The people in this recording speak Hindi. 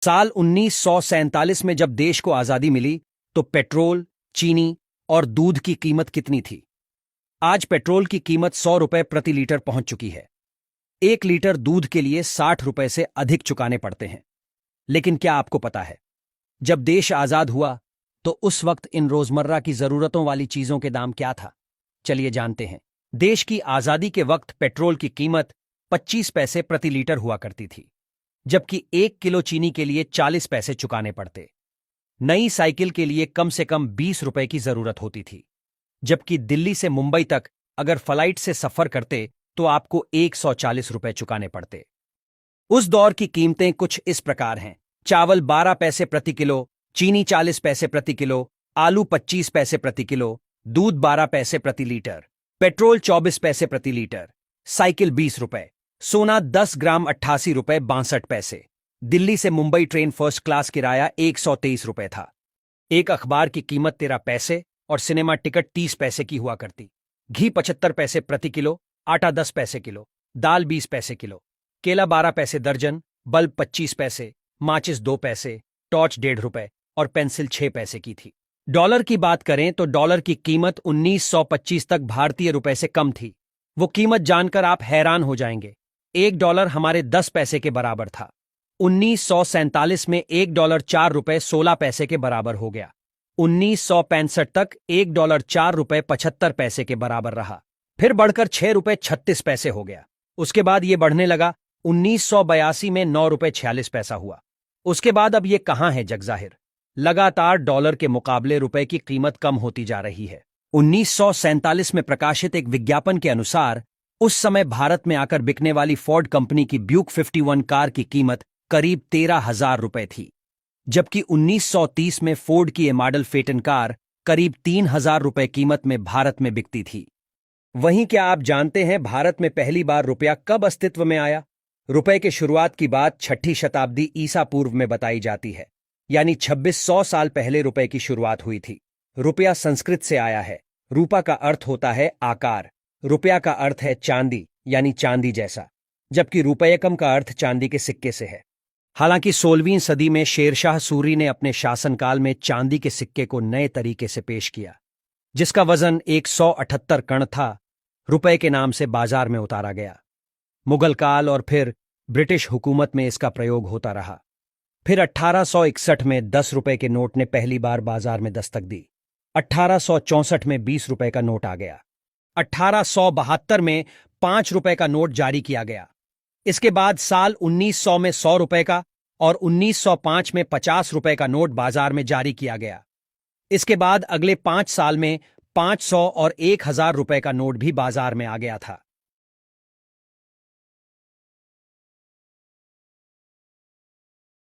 साल 1947 में जब देश को आजादी मिली तो पेट्रोल, चीनी और दूध की कीमत कितनी थी? आज पेट्रोल की कीमत 100 रुपए प्रति लीटर पहुंच चुकी है। 1 लीटर दूध के लिए 60 रुपए से अधिक चुकाने पड़ते हैं। लेकिन क्या आपको पता है, जब देश आजाद हुआ तो उस वक्त इन रोजमर्रा की जरूरतों वाली चीजों के दाम क्या था? चलिए जानते हैं। देश की आजादी के वक्त पेट्रोल की कीमत 25 पैसे प्रति लीटर हुआ करती थी, जबकि 1 किलो चीनी के लिए 40 पैसे चुकाने पड़ते। नई साइकिल के लिए कम से कम 20 रुपए की जरूरत होती थी, जबकि दिल्ली से मुंबई तक अगर फ्लाइट से सफर करते तो आपको 140 रुपए चुकाने पड़ते। उस दौर की कीमतें कुछ इस प्रकार हैं: चावल 12 पैसे प्रति किलो, चीनी 40 पैसे प्रति किलो, आलू 25 पैसे प्रति किलो, दूध 12 पैसे प्रति लीटर, पेट्रोल 24 पैसे प्रति लीटर, साइकिल 20 रुपए, सोना 10 ग्राम 88 रुपए 62 पैसे। दिल्ली से मुंबई ट्रेन फर्स्ट क्लास किराया 123 रुपए था। एक अखबार की कीमत 13 पैसे और सिनेमा टिकट 30 पैसे की हुआ करती। घी 75 पैसे प्रति किलो, आटा 10 पैसे किलो, दाल 20 पैसे किलो, केला 12 पैसे दर्जन, बल्ब 25 पैसे, माचिस 2 पैसे, टॉर्च 1.5 रुपए और पेंसिल 6 पैसे की थी। डॉलर की बात करें तो डॉलर की कीमत 1925 तक भारतीय रुपए से कम थी। वो कीमत जानकर आप हैरान हो जाएंगे। $1 हमारे 10 पैसे के बराबर था। 1947 में $1 4 रुपए 16 पैसे के बराबर हो गया। 1965 तक $1 4 रुपए 75 पैसे के बराबर रहा, फिर बढ़कर 6 रुपए 36 पैसे हो गया। उसके बाद ये बढ़ने लगा। 1982 में 9 रुपए 46 पैसा हुआ। उसके बाद अब ये कहां है जगजाहिर। लगातार डॉलर के मुकाबले रुपए की कीमत कम होती जा रही है। 1947 में प्रकाशित एक विज्ञापन के अनुसार उस समय भारत में आकर बिकने वाली फोर्ड कंपनी की ब्यूक 51 कार की कीमत करीब 13,000 रुपए थी, जबकि 1930 में फोर्ड की ये मॉडल फेटन कार करीब 3,000 रुपए कीमत में भारत में बिकती थी। वहीं क्या आप जानते हैं भारत में पहली बार रुपया कब अस्तित्व में आया? रुपए के शुरुआत की बात 6ठी शताब्दी ईसा पूर्व में बताई जाती है, यानी 2600 साल पहले रुपए की शुरुआत हुई थी। रुपया संस्कृत से आया है। रूपा का अर्थ होता है आकार, रुपया का अर्थ है चांदी यानी चांदी जैसा, जबकि रुपयकम का अर्थ चांदी के सिक्के से है। हालांकि 16वीं सदी में शेरशाह सूरी ने अपने शासनकाल में चांदी के सिक्के को नए तरीके से पेश किया, जिसका वजन 178 कण था। रुपए के नाम से बाजार में उतारा गया। मुगल काल और फिर ब्रिटिश हुकूमत में इसका प्रयोग होता रहा। फिर 1861 में 10 रुपए के नोट ने पहली बार बाजार में दस्तक दी। 1864 में 20 रुपए का नोट आ गया। 1872 में 5 रुपए का नोट जारी किया गया। इसके बाद साल 1900 में 100 रुपए का और 1905 में 50 रुपए का नोट बाजार में जारी किया गया। इसके बाद अगले 5 साल में 500 और 1000 रुपए का नोट भी बाजार में आ गया था।